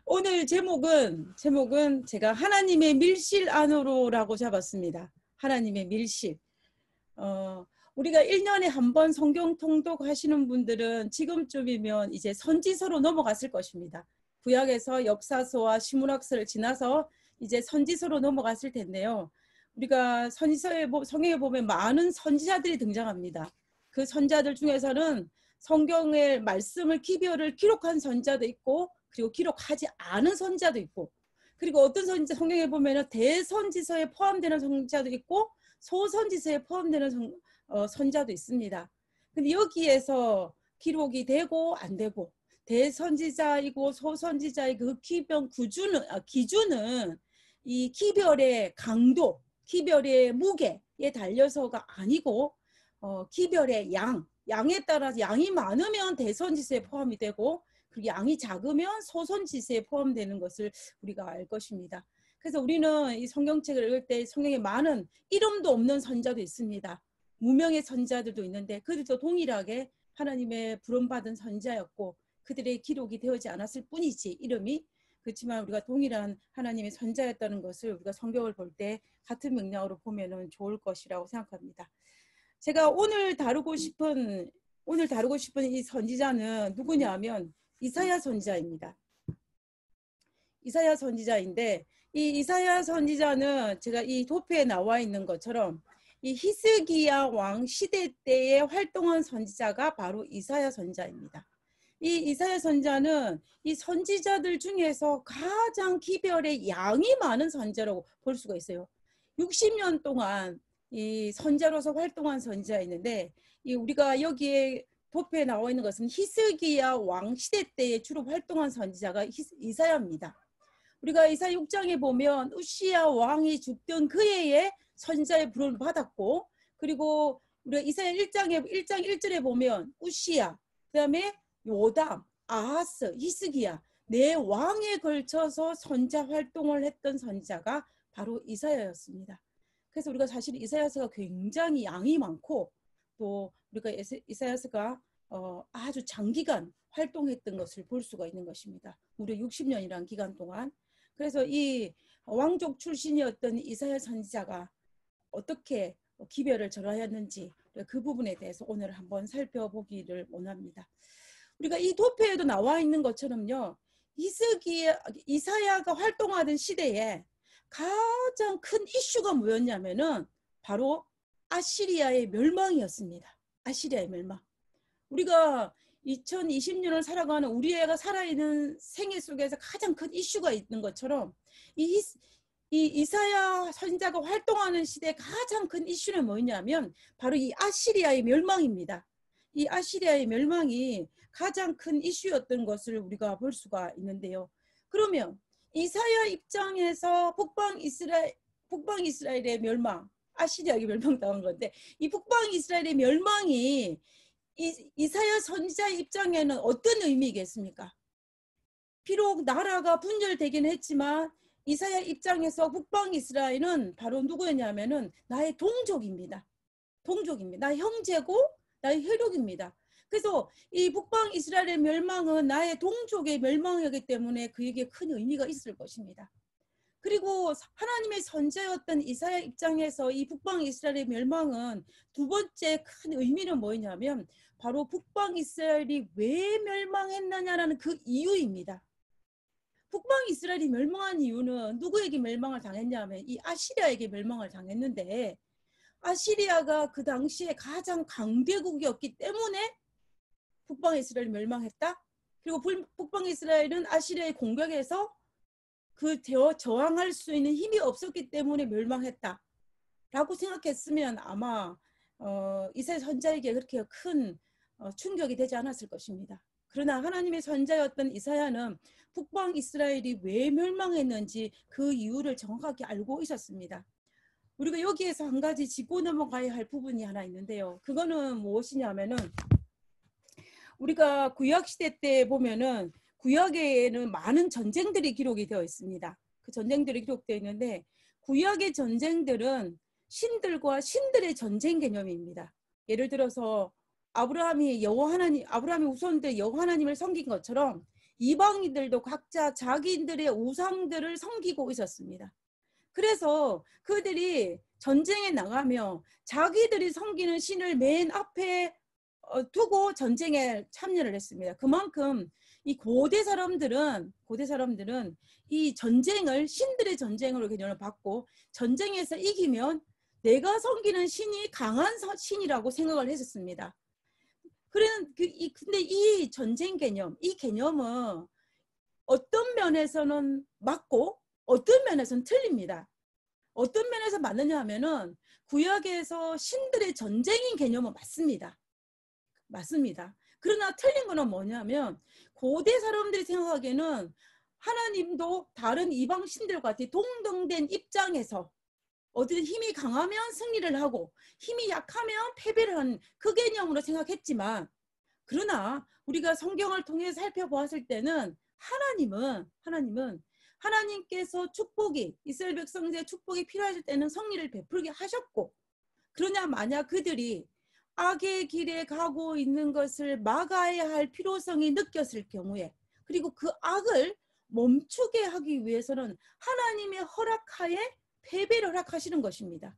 오늘 제목은 제가 하나님의 밀실 안으로라고 잡았습니다. 하나님의 밀실. 우리가 1년에 한 번 성경 통독하시는 분들은 지금쯤이면 이제 선지서로 넘어갔을 것입니다. 구약에서 역사서와 시문학서를 지나서 이제 선지서로 넘어갔을 텐데요. 우리가 성경에 보면 많은 선지자들이 등장합니다. 그 선지자들 중에서는 성경의 말씀을 기별을 기록한 선지자도 있고, 그리고 기록하지 않은 선지자도 있고, 그리고 어떤 선지자 성경에 보면은 대선지서에 포함되는 선지자도 있고 소선지서에 포함되는 선지자도 있습니다. 근데 여기에서 기록이 되고 안 되고, 대선지자이고 소선지자의 그 기준은 이 기별의 강도, 기별의 무게에 달려서가 아니고, 기별의 양에 따라서 양이 많으면 대선지서에 포함이 되고, 그리고 양이 작으면 소선지서에 포함되는 것을 우리가 알 것입니다. 그래서 우리는 이 성경책을 읽을 때 성경에 많은 이름도 없는 선지자도 있습니다. 무명의 선지자들도 있는데 그들도 동일하게 하나님의 부름받은 선지자였고 그들의 기록이 되어지 않았을 뿐이지 이름이. 그렇지만 우리가 동일한 하나님의 선지자였다는 것을 우리가 성경을 볼 때 같은 맥락으로 보면 좋을 것이라고 생각합니다. 제가 오늘 다루고 싶은 이 선지자는 누구냐면 이사야 선지자입니다. 이사야 선지자인데, 이 이사야 선지자는 제가 이 도표에 나와 있는 것처럼 이 히스기야 왕 시대 때에 활동한 선지자가 바로 이사야 선지자입니다. 이 이사야 선지자는 이 선지자들 중에서 가장 기별의 양이 많은 선지자라고 볼 수가 있어요. 60년 동안 이 선지자로서 활동한 선지자였는데, 이 우리가 여기에 도표에 나와 있는 것은 히스기야 왕 시대 때에 주로 활동한 선지자가 이사야입니다. 우리가 이사야 6장에 보면 우시야 왕이 죽던 그 해에 선지자의 부름을 받았고, 그리고 우리가 이사야 1장 1절에 보면 우시야, 그다음에 요담, 아하스, 히스기야 네 왕에 걸쳐서 선지자 활동을 했던 선지자가 바로 이사야였습니다. 그래서 우리가 사실 이사야서가 굉장히 양이 많고, 또 우리가 이사야서가 아주 장기간 활동했던 것을 볼 수가 있는 것입니다. 무려 60년이라는 기간 동안. 그래서 이 왕족 출신이었던 이사야 선지자가 어떻게 기별을 절하였는지 그 부분에 대해서 오늘 한번 살펴보기를 원합니다. 우리가 이 도표에도 나와 있는 것처럼요, 이사야가 활동하던 시대에 가장 큰 이슈가 뭐였냐면은 바로 아시리아의 멸망이었습니다. 아시리아의 멸망. 우리가 2020년을 살아가는 우리 애가 살아있는 생애 속에서 가장 큰 이슈가 있는 것처럼 이 이사야 선지자가 활동하는 시대의 가장 큰 이슈는 뭐냐면 바로 이 아시리아의 멸망입니다. 이 아시리아의 멸망이 가장 큰 이슈였던 것을 우리가 볼 수가 있는데요. 그러면 이사야 입장에서 북방 이스라엘의 멸망, 아시리아에게 멸망당한 건데, 이 북방 이스라엘의 멸망이 이사야 선지자의 입장에는 어떤 의미겠습니까? 비록 나라가 분열되긴 했지만 이사야 입장에서 북방 이스라엘은 바로 누구였냐면은 나의 동족입니다. 나의 형제고 나의 혈육입니다. 그래서 이 북방 이스라엘의 멸망은 나의 동족의 멸망이기 때문에 그에게 큰 의미가 있을 것입니다. 그리고 하나님의 선지자였던 이사야 입장에서 이 북방 이스라엘의 멸망은 두 번째 큰 의미는 뭐냐면 바로 북방 이스라엘이 왜 멸망했느냐라는 그 이유입니다. 북방 이스라엘이 멸망한 이유는 누구에게 멸망을 당했냐면 이 아시리아에게 멸망을 당했는데, 아시리아가 그 당시에 가장 강대국이었기 때문에 북방 이스라엘이 멸망했다. 그리고 북방 이스라엘은 아시리아의 공격에서 저항할 수 있는 힘이 없었기 때문에 멸망했다 라고 생각했으면 아마 이스라엘 선지자에게 그렇게 큰 충격이 되지 않았을 것입니다. 그러나 하나님의 선지자였던 이사야는 북방 이스라엘이 왜 멸망했는지 그 이유를 정확하게 알고 있었습니다. 우리가 여기에서 한 가지 짚고 넘어가야 할 부분이 하나 있는데요. 그거는 무엇이냐면은 우리가 구약시대 때 보면은 구약에는 많은 전쟁들이 기록이 되어 있습니다. 그 전쟁들이 기록되어 있는데 구약의 전쟁들은 신들과 신들의 전쟁 개념입니다. 예를 들어서 아브라함이 후손들 여호와 하나님을 섬긴 것처럼 이방인들도 각자 자기들의 우상들을 섬기고 있었습니다. 그래서 그들이 전쟁에 나가며 자기들이 섬기는 신을 맨 앞에 두고 전쟁에 참여를 했습니다. 그만큼 이 고대 사람들은 이 전쟁을 신들의 전쟁으로 개념을 받고 전쟁에서 이기면 내가 섬기는 신이 강한 신이라고 생각을 했었습니다. 근데 이 전쟁 개념, 이 개념은 어떤 면에서는 맞고 어떤 면에서는 틀립니다. 어떤 면에서 맞느냐 하면은 구약에서 신들의 전쟁인 개념은 맞습니다. 그러나 틀린 거는 뭐냐면 고대 사람들이 생각하기에는 하나님도 다른 이방 신들과 같이 동등된 입장에서 어디든 힘이 강하면 승리를 하고 힘이 약하면 패배를 하는 그 개념으로 생각했지만, 그러나 우리가 성경을 통해 살펴보았을 때는 하나님께서 축복이 이스라엘 백성들의 축복이 필요하실 때는 성리를 베풀게 하셨고, 그러나 만약 그들이 악의 길에 가고 있는 것을 막아야 할 필요성이 느꼈을 경우에, 그리고 그 악을 멈추게 하기 위해서는 하나님의 허락하에 패배를 허락하시는 것입니다.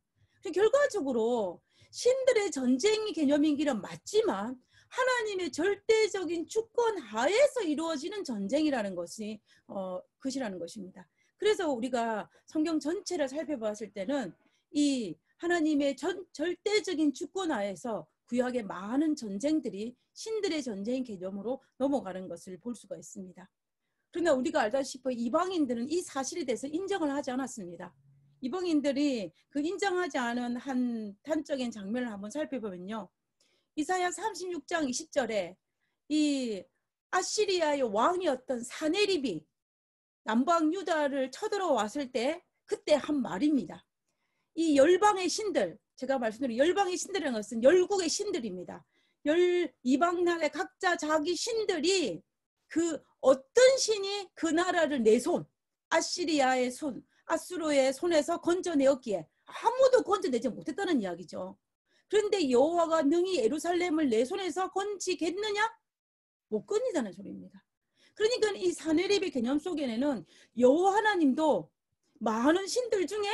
결과적으로 신들의 전쟁이 개념인 길은 맞지만 하나님의 절대적인 주권 하에서 이루어지는 전쟁이라는 것이라는 것입니다. 그래서 우리가 성경 전체를 살펴봤을 때는 이 하나님의 절대적인 주권 하에서 구약의 많은 전쟁들이 신들의 전쟁 개념으로 넘어가는 것을 볼 수가 있습니다. 그러나 우리가 알다시피 이방인들은 이 사실에 대해서 인정을 하지 않았습니다. 이방인들이 그 인정하지 않은 한 단적인 장면을 한번 살펴보면요. 이사야 36장 20절에 이 아시리아의 왕이었던 사네립이 남방 유다를 쳐들어왔을 때 그때 한 말입니다. 이 열방의 신들, 제가 말씀드린 열방의 신들이라는 것은 열국의 신들입니다. 이방 나라의 각자 자기 신들이 그 어떤 신이 그 나라를 내 손, 아시리아의 손, 아수르의 손에서 건져내었기에 아무도 건져내지 못했다는 이야기죠. 그런데 여호와가 능히 예루살렘을 내 손에서 건지겠느냐? 못 건지다는 소리입니다. 그러니까 이 사네립의 개념 속에는 여호와 하나님도 많은 신들 중에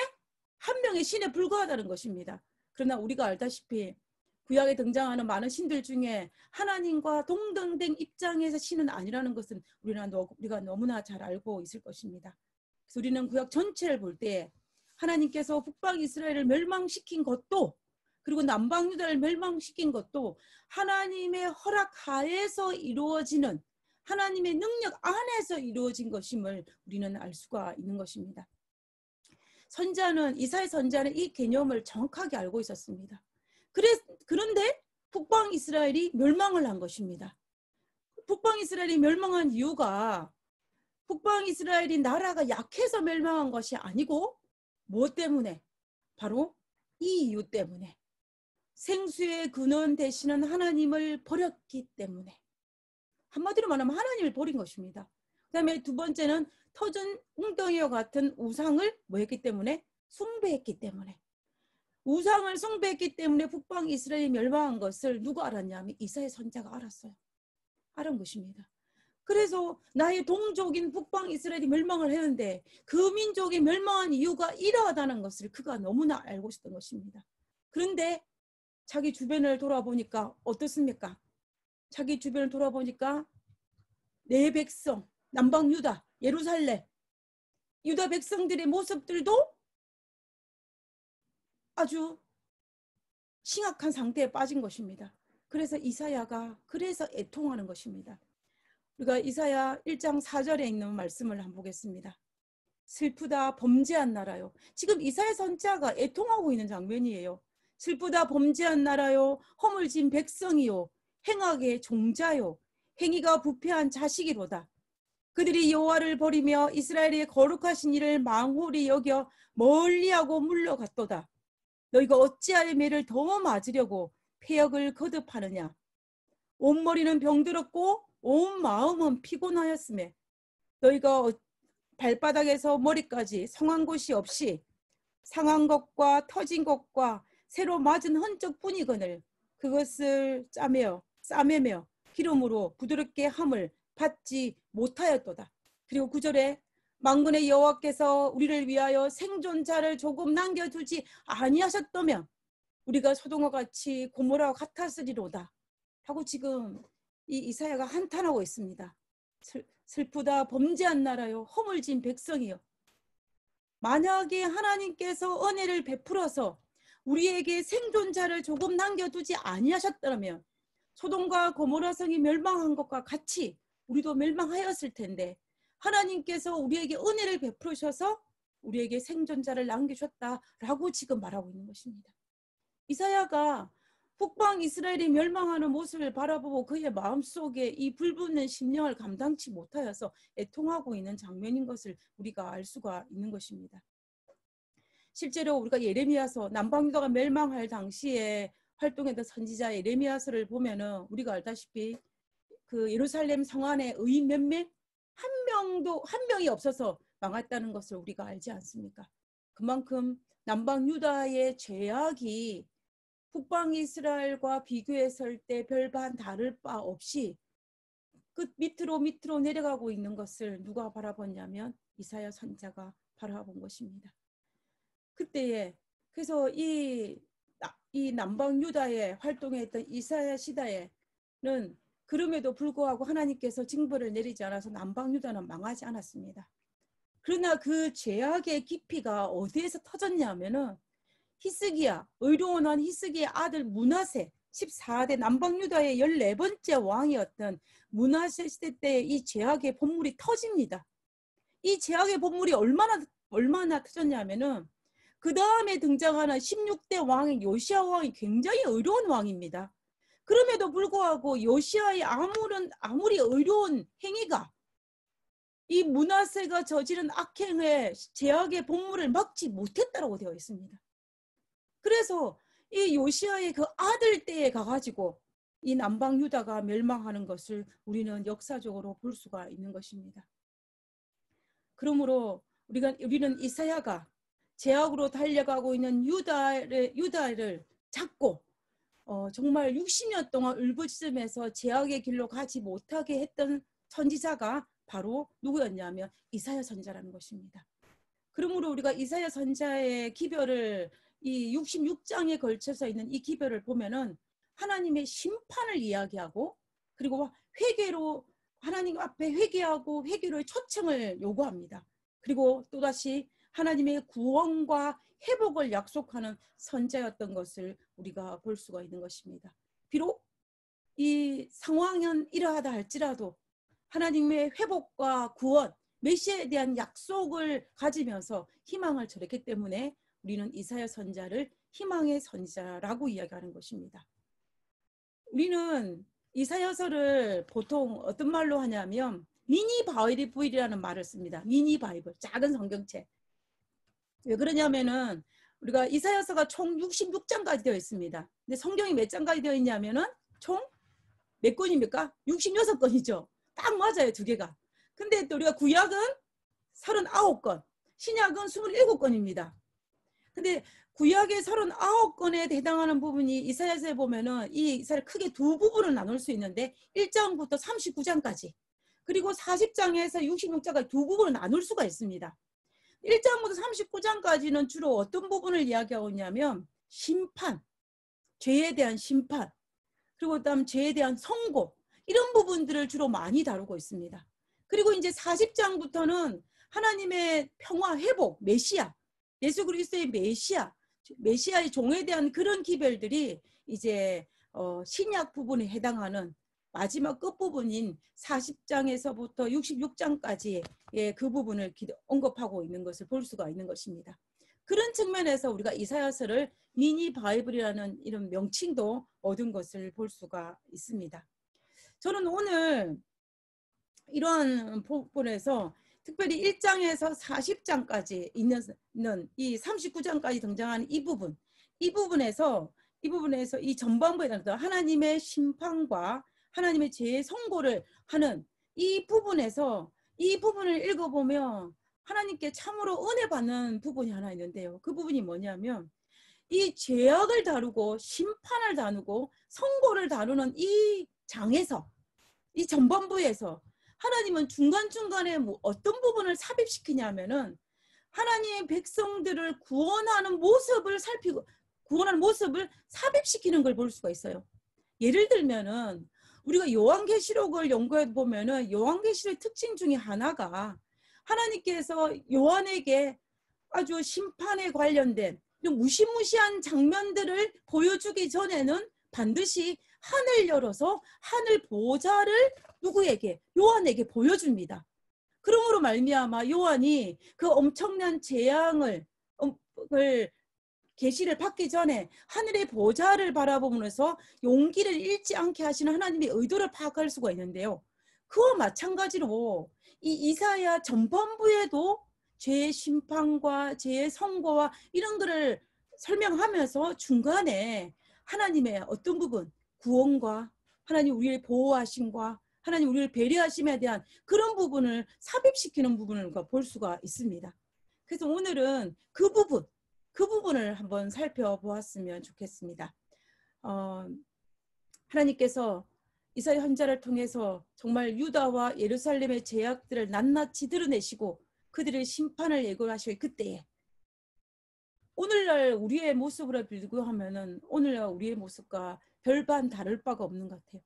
한 명의 신에 불과하다는 것입니다. 그러나 우리가 알다시피 구약에 등장하는 많은 신들 중에 하나님과 동등된 입장에서 신은 아니라는 것은 우리가 너무나 잘 알고 있을 것입니다. 그래서 우리는 구약 전체를 볼 때 하나님께서 북방 이스라엘을 멸망시킨 것도, 그리고 남방 유다를 멸망시킨 것도 하나님의 허락 하에서 이루어지는, 하나님의 능력 안에서 이루어진 것임을 우리는 알 수가 있는 것입니다. 이사야 선지자는 이 개념을 정확하게 알고 있었습니다. 그런데 북방 이스라엘이 멸망을 한 것입니다. 북방 이스라엘이 멸망한 이유가 북방 이스라엘이 나라가 약해서 멸망한 것이 아니고 무엇 때문에? 바로 이 이유 때문에 생수의 근원 되시는 하나님을 버렸기 때문에, 한마디로 말하면 하나님을 버린 것입니다. 그 다음에 두 번째는 터진 웅덩이와 같은 우상을 뭐했기 때문에? 숭배했기 때문에. 우상을 숭배했기 때문에 북방 이스라엘이 멸망한 것을 누가 알았냐면 이사야 선지자가 알은 것입니다. 그래서 나의 동족인 북방 이스라엘이 멸망을 했는데 그 민족이 멸망한 이유가 이러하다는 것을 그가 너무나 알고 있었던 것입니다. 그런데 자기 주변을 돌아보니까 어떻습니까? 자기 주변을 돌아보니까 내 백성, 남방 유다, 예루살렘, 유다 백성들의 모습들도 아주 심각한 상태에 빠진 것입니다. 그래서 이사야가 애통하는 것입니다. 우리가 이사야 1장 4절에 있는 말씀을 한번 보겠습니다. 슬프다 범죄한 나라요. 지금 이사야 선지자가 애통하고 있는 장면이에요. 슬프다 범죄한 나라요. 허물진 백성이요. 행악의 종자요. 행위가 부패한 자식이로다. 그들이 여호와를 버리며 이스라엘의 거룩하신 이를 망홀히 여겨 멀리하고 물러갔도다. 너희가 어찌하여 매를 더 맞으려고 폐역을 거듭하느냐. 온 머리는 병들었고 온 마음은 피곤하였으며 너희가 발바닥에서 머리까지 성한 곳이 없이 상한 것과 터진 것과 새로 맞은 흔적뿐이거늘 그것을 싸매며 기름으로 부드럽게 함을 받지 못하였도다. 그리고 9절에 만군의 여호와께서 우리를 위하여 생존자를 조금 남겨두지 아니하셨다면 우리가 소돔과 같이 고모라와 같았으리로다 하고 지금 이 이사야가 한탄하고 있습니다. 슬프다 범죄한 나라요 허물진 백성이요. 만약에 하나님께서 은혜를 베풀어서 우리에게 생존자를 조금 남겨두지 아니하셨다면 소돔과 고모라 성이 멸망한 것과 같이 우리도 멸망하였을 텐데 하나님께서 우리에게 은혜를 베푸셔서 우리에게 생존자를 남기셨다라고 지금 말하고 있는 것입니다. 이사야가 북방 이스라엘이 멸망하는 모습을 바라보고 그의 마음속에 이 불붙는 심령을 감당치 못하여서 애통하고 있는 장면인 것을 우리가 알 수가 있는 것입니다. 실제로 우리가 예레미야서 남방유다가 멸망할 당시에 활동했던 선지자 예레미야서를 보면은 우리가 알다시피 그 예루살렘 성 안에 의인 몇 명? 한 명이 없어서 망했다는 것을 우리가 알지 않습니까? 그만큼 남방 유다의 죄악이 북방 이스라엘과 비교했을 때 별반 다를 바 없이 끝 밑으로 내려가고 있는 것을 누가 바라봤냐면 이사야 선지자가 바라본 것입니다. 그때에 그래서 이 남방 유다에 활동했던 이사야 시대에는 그럼에도 불구하고 하나님께서 징벌을 내리지 않아서 남방 유다는 망하지 않았습니다. 그러나 그 죄악의 깊이가 어디에서 터졌냐면은 히스기야, 의로운 왕 히스기야의 아들 므낫세 14대 남방 유다의 14번째 왕이었던 므낫세 시대 때 이 죄악의 본물이 터집니다. 이 죄악의 본물이 얼마나 터졌냐면은 그 다음에 등장하는 16대 왕인 요시야 왕이 굉장히 의로운 왕입니다. 그럼에도 불구하고 요시야의 아무리 의로운 행위가 이 므낫세가 저지른 악행의 죄악의 본물을 막지 못했다고 되어 있습니다. 그래서 이 요시야의 그 아들 때에 가가지고 이 남방 유다가 멸망하는 것을 우리는 역사적으로 볼 수가 있는 것입니다. 그러므로 우리는 이사야가 죄악으로 달려가고 있는 유다를 잡고 정말 60년 동안 울부짖으면서 죄악의 길로 가지 못하게 했던 선지자가 바로 누구였냐면 이사야 선지자라는 것입니다. 그러므로 우리가 이사야 선지자의 기별을 이 66장에 걸쳐서 있는 이 기별을 보면은 하나님의 심판을 이야기하고 그리고 회개로 하나님 앞에 회개하고 회개로의 초청을 요구합니다. 그리고 또다시 하나님의 구원과 회복을 약속하는 선지자였던 것을 우리가 볼 수가 있는 것입니다. 비록 이 상황은 이러하다 할지라도 하나님의 회복과 구원, 메시아에 대한 약속을 가지면서 희망을 전했기 때문에 우리는 이사야 선지자를 희망의 선지자라고 이야기하는 것입니다. 우리는 이사야서를 보통 어떤 말로 하냐면 미니 바이블이라는 말을 씁니다. 미니 바이블, 작은 성경책. 왜 그러냐면은 우리가 이사야서가 총 66장까지 되어 있습니다. 근데 성경이 몇 장까지 되어 있냐면은 총 몇 권입니까? 66권이죠. 딱 맞아요, 두 개가. 근데 또 우리가 구약은 39권, 신약은 27권입니다. 근데 구약의 39권에 해당하는 부분이 이사야서에 보면은 이 이사야를 크게 두 부분을 나눌 수 있는데 1장부터 39장까지 그리고 40장에서 66장까지 두 부분을 나눌 수가 있습니다. 1장부터 39장까지는 주로 어떤 부분을 이야기하고 있냐면 심판, 죄에 대한 심판, 그리고 그다음 죄에 대한 선고 이런 부분들을 주로 많이 다루고 있습니다. 그리고 이제 40장부터는 하나님의 평화, 회복, 메시아, 예수 그리스도의 메시아의 종에 대한 그런 기별들이 이제 신약 부분에 해당하는 마지막 끝부분인 40장에서부터 66장까지의 그 부분을 언급하고 있는 것을 볼 수가 있는 것입니다. 그런 측면에서 우리가 이사야서를 미니 바이블이라는 이런 명칭도 얻은 것을 볼 수가 있습니다. 저는 오늘 이러한 부분에서 특별히 1장에서 40장까지 있는 이 39장까지 등장하는 이 부분에서 이 전반부에 대한 하나님의 심판과 하나님의 죄의 선고를 하는 이 부분에서 이 부분을 읽어보면 하나님께 참으로 은혜 받는 부분이 하나 있는데요. 그 부분이 뭐냐면 이 죄악을 다루고 심판을 다루고 선고를 다루는 이 장에서 이 전반부에서 하나님은 중간중간에 뭐 어떤 부분을 삽입시키냐면은 하나님의 백성들을 구원하는 모습을 살피고 구원하는 모습을 삽입시키는 걸 볼 수가 있어요. 예를 들면은 우리가 요한계시록을 연구해 보면은 요한계시록의 특징 중에 하나가 하나님께서 요한에게 아주 심판에 관련된 무시무시한 장면들을 보여주기 전에는 반드시 하늘 열어서 하늘 보좌를 누구에게? 요한에게 보여줍니다. 그러므로 말미암아 요한이 그 엄청난 재앙을 계시를 받기 전에 하늘의 보좌를 바라보면서 용기를 잃지 않게 하시는 하나님의 의도를 파악할 수가 있는데요. 그와 마찬가지로 이 이사야 전반부에도 죄의 심판과 죄의 선고와 이런 거를 설명하면서 중간에 하나님의 어떤 부분, 구원과 하나님 우리를 보호하심과 하나님 우리를 배려하심에 대한 그런 부분을 삽입시키는 부분을 볼 수가 있습니다. 그래서 오늘은 그 부분을 한번 살펴보았으면 좋겠습니다. 하나님께서 이사야 선지자를 통해서 정말 유다와 예루살렘의 죄악들을 낱낱이 드러내시고 그들의 심판을 예고하실 그때에 오늘날 우리의 모습으로 비교하면은 오늘날 우리의 모습과 별반 다를 바가 없는 것 같아요.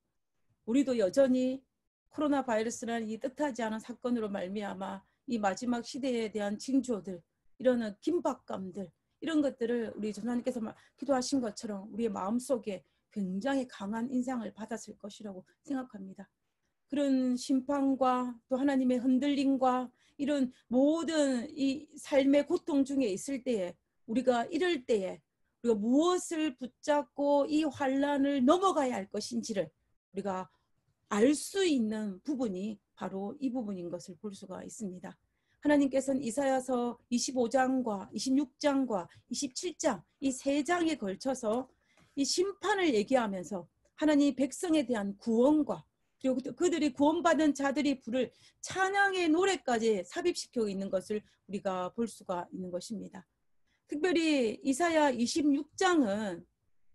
우리도 여전히 코로나 바이러스라는 이 뜻하지 않은 사건으로 말미암아 이 마지막 시대에 대한 징조들, 이런 긴박감들, 이런 것들을 우리 전사님께서 기도하신 것처럼 우리의 마음속에 굉장히 강한 인상을 받았을 것이라고 생각합니다. 그런 심판과 또 하나님의 흔들림과 이런 모든 이 삶의 고통 중에 있을 때에 우리가 이럴 때에 우리가 무엇을 붙잡고 이 환난을 넘어가야 할 것인지를 우리가 알 수 있는 부분이 바로 이 부분인 것을 볼 수가 있습니다. 하나님께서는 이사야서 25장과 26장과 27장 이 세 장에 걸쳐서 이 심판을 얘기하면서 하나님 백성에 대한 구원과 그리고 그들이 구원받은 자들이 부를 찬양의 노래까지 삽입시켜 있는 것을 우리가 볼 수가 있는 것입니다. 특별히 이사야 26장은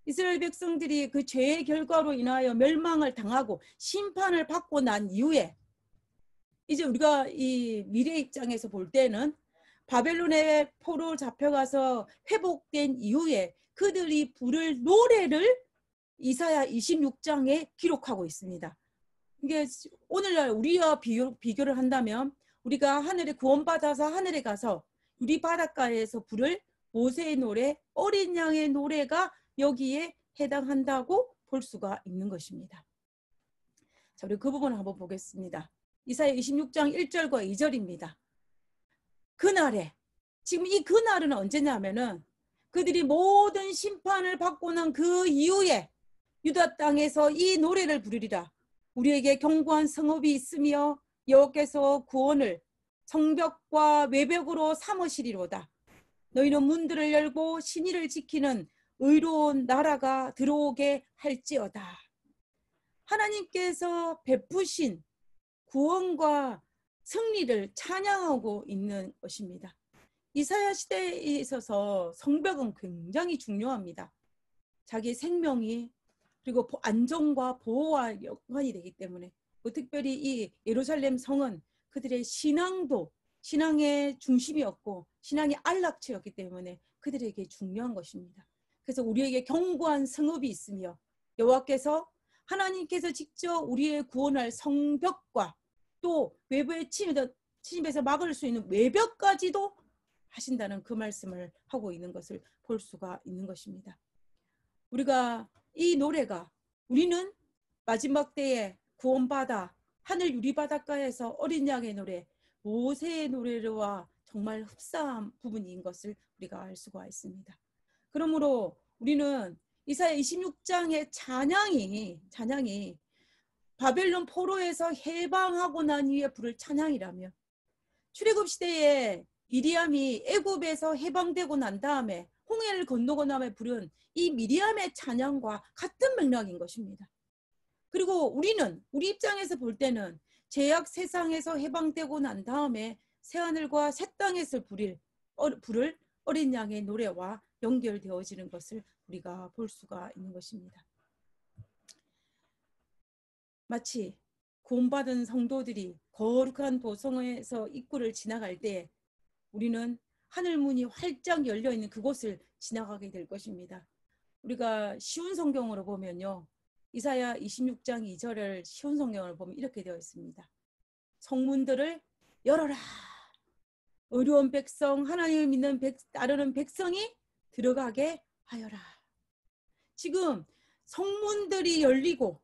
이스라엘 백성들이 그 죄의 결과로 인하여 멸망을 당하고 심판을 받고 난 이후에 이제 우리가 이 미래 입장에서 볼 때는 바벨론의 포로 잡혀가서 회복된 이후에 그들이 부를 노래를 이사야 26장에 기록하고 있습니다. 이게 오늘날 우리와 비교를 한다면 우리가 하늘에 구원받아서 하늘에 가서 유리 바닷가에서 부를 모세의 노래, 어린 양의 노래가 여기에 해당한다고 볼 수가 있는 것입니다. 자, 우리 그 부분을 한번 보겠습니다. 이사야 26장 1절과 2절입니다. 그날에, 지금 이 그날은 언제냐면은 그들이 모든 심판을 받고 난 그 이후에 유다 땅에서 이 노래를 부르리라. 우리에게 견고한 성읍이 있으며 여호와께서 구원을 성벽과 외벽으로 삼으시리로다. 너희는 문들을 열고 신의를 지키는 의로운 나라가 들어오게 할지어다. 하나님께서 베푸신 구원과 승리를 찬양하고 있는 것입니다. 이사야 시대에 있어서 성벽은 굉장히 중요합니다. 자기 생명이 그리고 안전과 보호와 연관이 되기 때문에 특별히 이 예루살렘 성은 그들의 신앙도 신앙의 중심이었고 신앙의 안락처였기 때문에 그들에게 중요한 것입니다. 그래서 우리에게 견고한 성읍이 있으며 여호와께서 하나님께서 직접 우리의 구원할 성벽과 또 외부의 침입에서 막을 수 있는 외벽까지도 하신다는 그 말씀을 하고 있는 것을 볼 수가 있는 것입니다. 우리가 이 노래가 우리는 마지막 때에 구원받아 하늘 유리바닷가에서 어린 양의 노래 모세의 노래와 정말 흡사한 부분인 것을 우리가 알 수가 있습니다. 그러므로 우리는 이사야 26장의 찬양이 바벨론 포로에서 해방하고 난 이후에 부를 찬양이라면 출애굽 시대에 미리암이 애굽에서 해방되고 난 다음에 홍해를 건너고 나면 부른 이 미리암의 찬양과 같은 맥락인 것입니다. 그리고 우리 입장에서 볼 때는 죄악 세상에서 해방되고 난 다음에 새하늘과 새 땅에서 부를 어린 양의 노래와 연결되어지는 것을 우리가 볼 수가 있는 것입니다. 마치 구원받은 성도들이 거룩한 도성에서 입구를 지나갈 때 우리는 하늘 문이 활짝 열려 있는 그곳을 지나가게 될 것입니다. 우리가 쉬운 성경으로 보면요. 이사야 26장 2절을 쉬운 성경을 보면 이렇게 되어 있습니다. 성문들을 열어라. 어려운 백성, 하나님을 믿는 따르는 백성이 들어가게 하여라. 지금 성문들이 열리고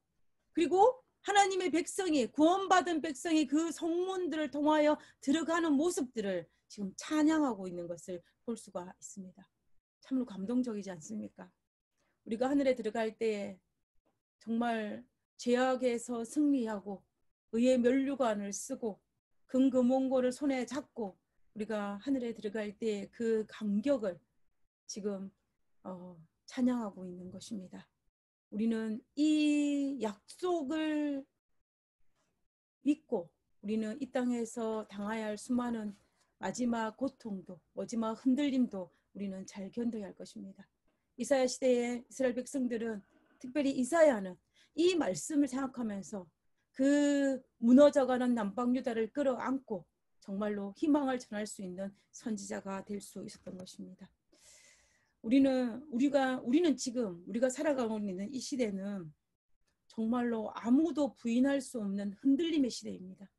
그리고 하나님의 백성이 구원받은 백성이 그 성문들을 통하여 들어가는 모습들을 지금 찬양하고 있는 것을 볼 수가 있습니다. 참으로 감동적이지 않습니까? 우리가 하늘에 들어갈 때에 정말 죄악에서 승리하고 의의 면류관을 쓰고 금금원고를 손에 잡고 우리가 하늘에 들어갈 때 그 감격을 지금 찬양하고 있는 것입니다. 우리는 이 약속을 믿고 우리는 이 땅에서 당해야 할 수많은 마지막 고통도 마지막 흔들림도 우리는 잘 견뎌야 할 것입니다. 이사야 시대의 이스라엘 백성들은 특별히 이사야는 이 말씀을 생각하면서 그 무너져가는 남방 유다를 끌어안고 정말로 희망을 전할 수 있는 선지자가 될 수 있었던 것입니다. 우리는 지금 우리가 살아가고 있는 이 시대는 정말로 아무도 부인할 수 없는 흔들림의 시대입니다.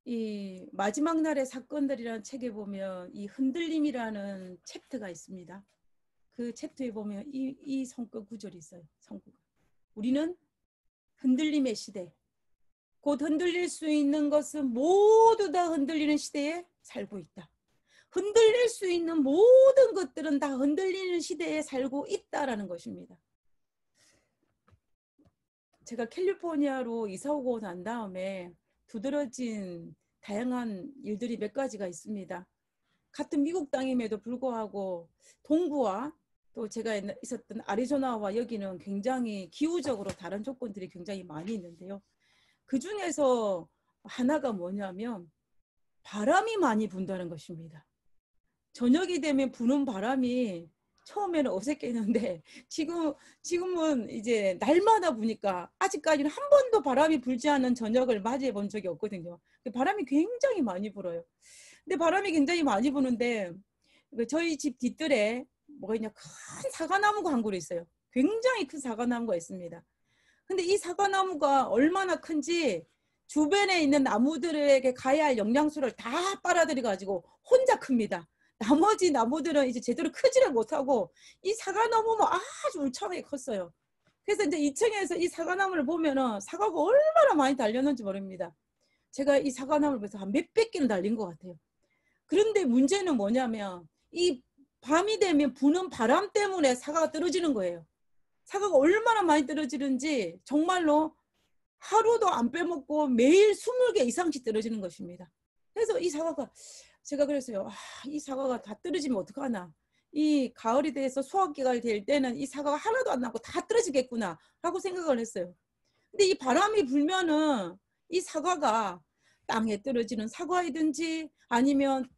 이 마지막 날의 사건들이라는 책에 보면 이 흔들림이라는 챕터가 있습니다. 그 챕터에 보면 이 성구 구절이 있어요. 성구가. 우리는 흔들림의 시대, 곧 흔들릴 수 있는 것은 모두 다 흔들리는 시대에 살고 있다. 흔들릴 수 있는 모든 것들은 다 흔들리는 시대에 살고 있다라는 것입니다. 제가 캘리포니아로 이사 오고 난 다음에 두드러진 다양한 일들이 몇 가지가 있습니다. 같은 미국 땅임에도 불구하고 동부와 또 제가 있었던 아리조나와 여기는 굉장히 기후적으로 다른 조건들이 굉장히 많이 있는데요. 그 중에서 하나가 뭐냐면 바람이 많이 분다는 것입니다. 저녁이 되면 부는 바람이 처음에는 어색했는데 지금은 이제 날마다 부니까 아직까지는 한 번도 바람이 불지 않은 저녁을 맞이해 본 적이 없거든요. 바람이 굉장히 많이 불어요. 근데 바람이 굉장히 많이 부는데 저희 집 뒤뜰에 뭐가 있냐, 큰 사과나무가 한 그루 있어요. 굉장히 큰 사과나무가 있습니다. 근데 이 사과나무가 얼마나 큰지 주변에 있는 나무들에게 가야 할 영양소를 다 빨아들여 가지고 혼자 큽니다. 나머지 나무들은 이제 제대로 크지를 못하고 이 사과나무만 아주 울창하게 컸어요. 그래서 이제 2층에서 이 사과나무를 보면은 사과가 얼마나 많이 달렸는지 모릅니다. 제가 이 사과나무를 보면서 한 몇백 개는 달린 것 같아요. 그런데 문제는 뭐냐면 이 밤이 되면 부는 바람 때문에 사과가 떨어지는 거예요. 사과가 얼마나 많이 떨어지는지 정말로 하루도 안 빼먹고 매일 20개 이상씩 떨어지는 것입니다. 그래서 이 사과가 제가 그랬어요. 이 사과가 다 떨어지면 어떡하나. 이 가을이 돼서 수확기가 될 때는 이 사과가 하나도 안 나고 다 떨어지겠구나 라고 생각을 했어요. 근데 이 바람이 불면은 이 사과가 땅에 떨어지는 사과이든지 아니면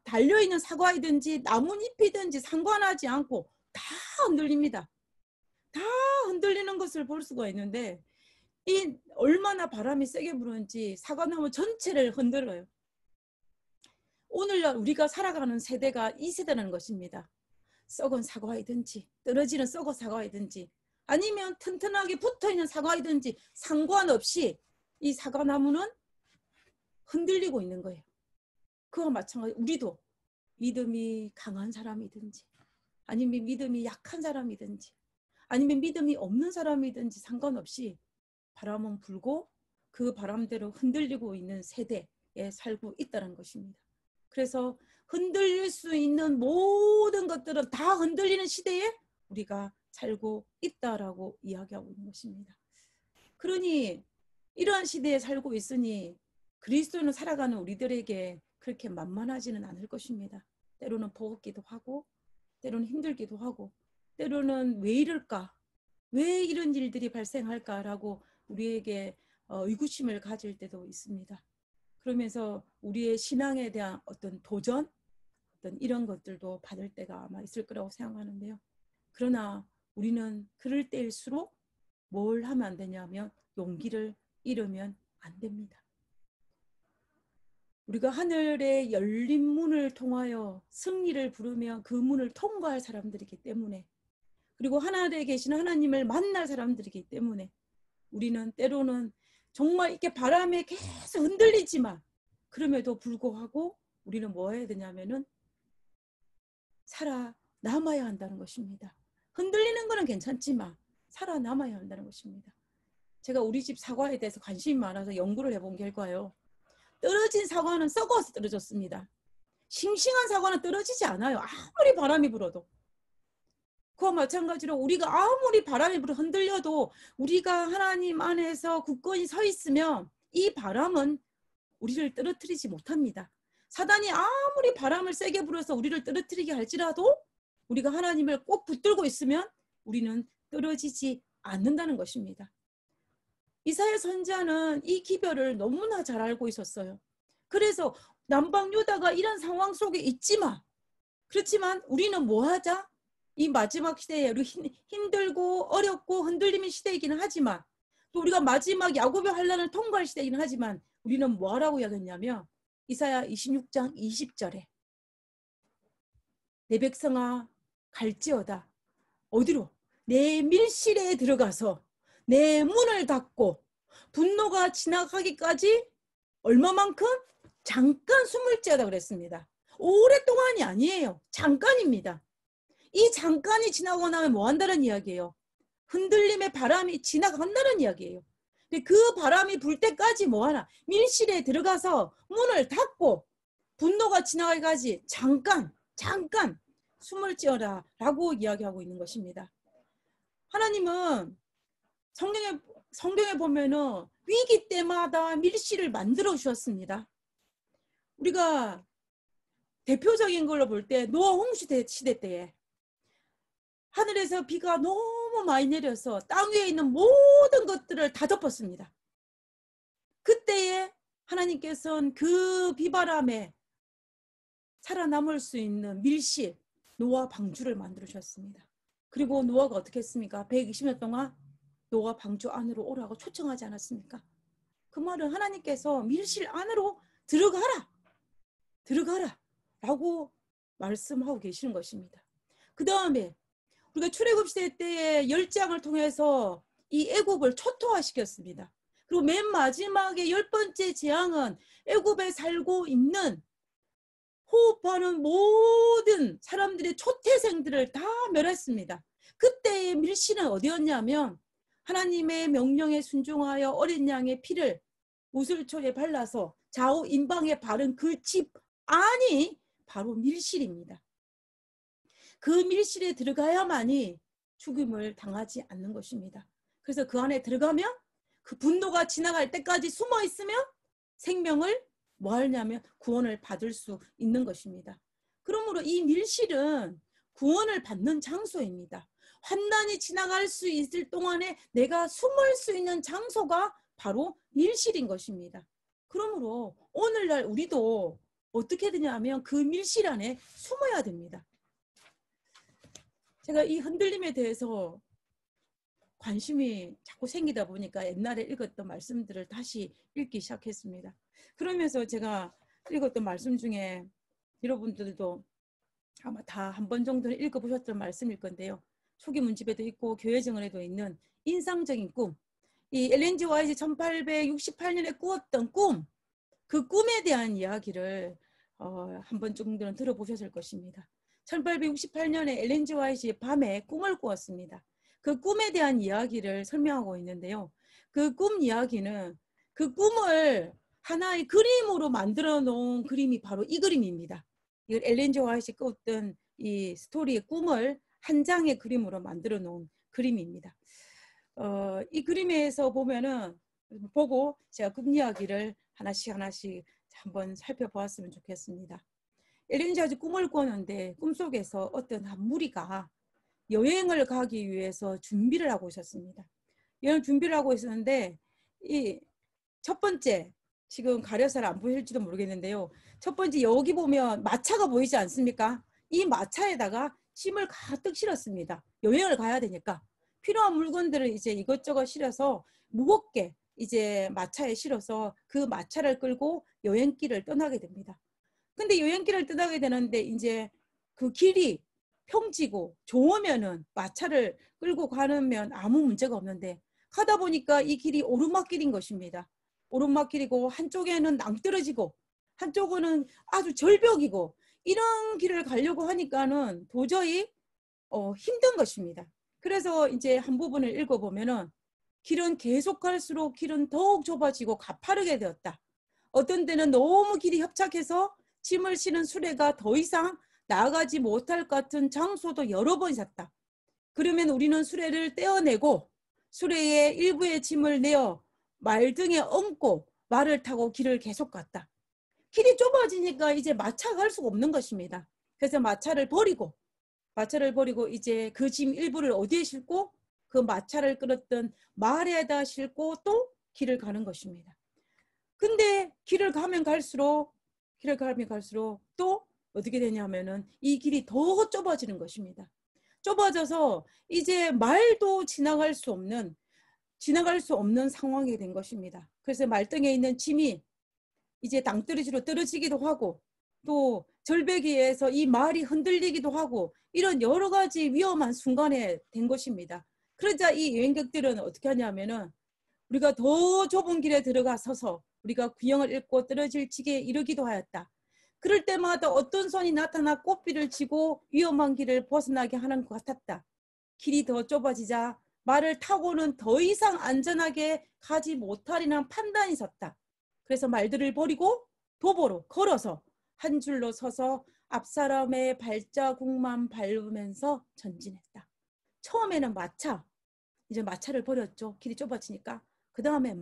달려있는 사과이든지 나뭇잎이든지 상관하지 않고 다 흔들립니다. 다 흔들리는 것을 볼 수가 있는데 이 얼마나 바람이 세게 부는지 사과나무 전체를 흔들어요. 오늘날 우리가 살아가는 세대가 이 세대라는 것입니다. 썩은 사과이든지 떨어지는 썩은 사과이든지 아니면 튼튼하게 붙어있는 사과이든지 상관없이 이 사과나무는 흔들리고 있는 거예요. 그와 마찬가지 우리도 믿음이 강한 사람이든지 아니면 믿음이 약한 사람이든지 아니면 믿음이 없는 사람이든지 상관없이 바람은 불고 그 바람대로 흔들리고 있는 세대에 살고 있다는 것입니다. 그래서 흔들릴 수 있는 모든 것들은 다 흔들리는 시대에 우리가 살고 있다라고 이야기하고 있는 것입니다. 그러니 이러한 시대에 살고 있으니 그리스도인으로 살아가는 우리들에게 그렇게 만만하지는 않을 것입니다. 때로는 버겁기도 하고 때로는 힘들기도 하고 때로는 왜 이럴까? 왜 이런 일들이 발생할까라고 우리에게 의구심을 가질 때도 있습니다. 그러면서 우리의 신앙에 대한 어떤 도전, 어떤 이런 것들도 받을 때가 아마 있을 거라고 생각하는데요. 그러나 우리는 그럴 때일수록 뭘 하면 안 되냐면 용기를 잃으면 안 됩니다. 우리가 하늘의 열린 문을 통하여 승리를 부르며 그 문을 통과할 사람들이기 때문에, 그리고 하늘에 계신 하나님을 만날 사람들이기 때문에 우리는 때로는 정말 이렇게 바람에 계속 흔들리지만 그럼에도 불구하고 우리는 뭐 해야 되냐면은 살아남아야 한다는 것입니다. 흔들리는 거는 괜찮지만 살아남아야 한다는 것입니다. 제가 우리 집 사과에 대해서 관심이 많아서 연구를 해본 결과요. 떨어진 사과는 썩어서 떨어졌습니다. 싱싱한 사과는 떨어지지 않아요. 아무리 바람이 불어도. 그와 마찬가지로 우리가 아무리 바람이 불어 흔들려도 우리가 하나님 안에서 굳건히 서 있으면 이 바람은 우리를 떨어뜨리지 못합니다. 사단이 아무리 바람을 세게 불어서 우리를 떨어뜨리게 할지라도 우리가 하나님을 꼭 붙들고 있으면 우리는 떨어지지 않는다는 것입니다. 이사야 선지자는 이 기별을 너무나 잘 알고 있었어요. 그래서 남방 유다가 이런 상황 속에 있지만, 그렇지만 우리는 뭐 하자? 이 마지막 시대에 우리 힘들고 어렵고 흔들리는 시대이기는 하지만, 또 우리가 마지막 야곱의 환난을 통과할 시대이기는 하지만 우리는 뭐 하라고 이야기했냐면 이사야 26장 20절에 내 백성아 갈지어다. 어디로? 내 밀실에 들어가서 내 문을 닫고 분노가 지나가기까지 얼마만큼? 잠깐 숨을 지어다 그랬습니다. 오랫동안이 아니에요. 잠깐입니다. 이 잠깐이 지나고 나면 뭐 한다는 이야기예요? 흔들림의 바람이 지나간다는 이야기예요. 근데 그 바람이 불 때까지 뭐 하나? 밀실에 들어가서 문을 닫고 분노가 지나가기까지 잠깐 숨을 지어라 라고 이야기하고 있는 것입니다. 하나님은 성경에 보면은 위기 때마다 밀실을 만들어 주셨습니다. 우리가 대표적인 걸로 볼 때 노아 홍수 시대 때에 하늘에서 비가 너무 많이 내려서 땅 위에 있는 모든 것들을 다 덮었습니다. 그때에 하나님께서는 그 비바람에 살아남을 수 있는 밀실, 노아 방주를 만들어 주셨습니다. 그리고 노아가 어떻게 했습니까? 120년 동안 노아 방주 안으로 오라고 초청하지 않았습니까? 그 말은 하나님께서 밀실 안으로 들어가라 라고 말씀하고 계시는 것입니다. 그 다음에 우리가 출애굽 시대 때의 열장을 통해서 이 애굽을 초토화시켰습니다. 그리고 맨 마지막에 10번째 재앙은 애굽에 살고 있는 호흡하는 모든 사람들의 초태생들을 다 멸했습니다. 그때의 밀실은 어디였냐면 하나님의 명령에 순종하여 어린 양의 피를 우슬초에 발라서 좌우 임방에 바른 그 집 안이 바로 밀실입니다. 그 밀실에 들어가야만이 죽임을 당하지 않는 것입니다. 그래서 그 안에 들어가면 그 분노가 지나갈 때까지 숨어 있으면 생명을 뭐 하냐면 구원을 받을 수 있는 것입니다. 그러므로 이 밀실은 구원을 받는 장소입니다. 환난이 지나갈 수 있을 동안에 내가 숨을 수 있는 장소가 바로 밀실인 것입니다. 그러므로 오늘날 우리도 어떻게 되냐면 그 밀실 안에 숨어야 됩니다. 제가 이 흔들림에 대해서 관심이 자꾸 생기다 보니까 옛날에 읽었던 말씀들을 다시 읽기 시작했습니다. 그러면서 제가 읽었던 말씀 중에 여러분들도 아마 다 한 번 정도는 읽어보셨던 말씀일 건데요. 초기 문집에도 있고 교회정언에도 있는 인상적인 꿈. 이 엘렌 G 화이트 1868년에 꾸었던 꿈, 그 꿈에 대한 이야기를 한 번 정도는 들어보셨을 것입니다. 1868년에 엘렌 G 화이트의 밤에 꿈을 꾸었습니다. 그 꿈에 대한 이야기를 설명하고 있는데요. 그 꿈 이야기는 그 꿈을 하나의 그림으로 만들어 놓은 그림이 바로 이 그림입니다. 이걸 엘렌 G 화이트가 꿨던 이 스토리의 꿈을 한 장의 그림으로 만들어 놓은 그림입니다. 이 그림에서 보면은 보고 제가 꿈 이야기를 하나씩 한번 살펴보았으면 좋겠습니다. 엘렌 G 화이트 꿈을 꿨는데 꿈속에서 어떤 한 무리가 여행을 가기 위해서 준비를 하고 있었습니다. 여행 준비를 하고 있었는데 이 첫 번째, 지금 가려서 안 보일지도 모르겠는데요. 첫 번째 여기 보면 마차가 보이지 않습니까? 이 마차에다가 짐을 가득 실었습니다. 여행을 가야 되니까 필요한 물건들을 이제 이것저것 실어서 무겁게 이제 마차에 실어서 그 마차를 끌고 여행길을 떠나게 됩니다. 근데 여행길을 떠나게 되는데 이제 그 길이 평지고 좋으면은 마차를 끌고 가면 아무 문제가 없는데 가다 보니까 이 길이 오르막길인 것입니다. 오르막길이고 한쪽에는 낭떠러지고 한쪽은 아주 절벽이고 이런 길을 가려고 하니까는 도저히 힘든 것입니다. 그래서 이제 한 부분을 읽어보면은 길은 계속 갈수록 길은 더욱 좁아지고 가파르게 되었다. 어떤 때는 너무 길이 협착해서 짐을 실은 수레가 더 이상 나아가지 못할 것 같은 장소도 여러 번 샀다. 그러면 우리는 수레를 떼어내고 수레의 일부의 짐을 내어 말 등에 얹고 말을 타고 길을 계속 갔다. 길이 좁아지니까 이제 마차가 갈 수가 없는 것입니다. 그래서 마차를 버리고 이제 그 짐 일부를 어디에 싣고 그 마차를 끌었던 말에다 싣고 또 길을 가는 것입니다. 근데 길을 가면 갈수록 또 어떻게 되냐면은 이 길이 더 좁아지는 것입니다. 좁아져서 이제 말도 지나갈 수 없는 상황이 된 것입니다. 그래서 말등에 있는 짐이 이제 땅떨어지로 떨어지기도 하고 또 절벽위에서 이 말이 흔들리기도 하고 이런 여러 가지 위험한 순간에 된 것입니다. 그러자 이 여행객들은 어떻게 하냐면은 우리가 더 좁은 길에 들어가 서서 우리가 구령을 잃고 떨어질 지경에 이르기도 하였다. 그럴 때마다 어떤 손이 나타나 꽃비를 치고 위험한 길을 벗어나게 하는 것 같았다. 길이 더 좁아지자 말을 타고는 더 이상 안전하게 가지 못하리라는 판단이 섰다. 그래서 말들을 버리고 도보로 걸어서 한 줄로 서서 앞사람의 발자국만 밟으면서 전진했다. 처음에는 이제 마차를 버렸죠. 길이 좁아지니까. 그 다음에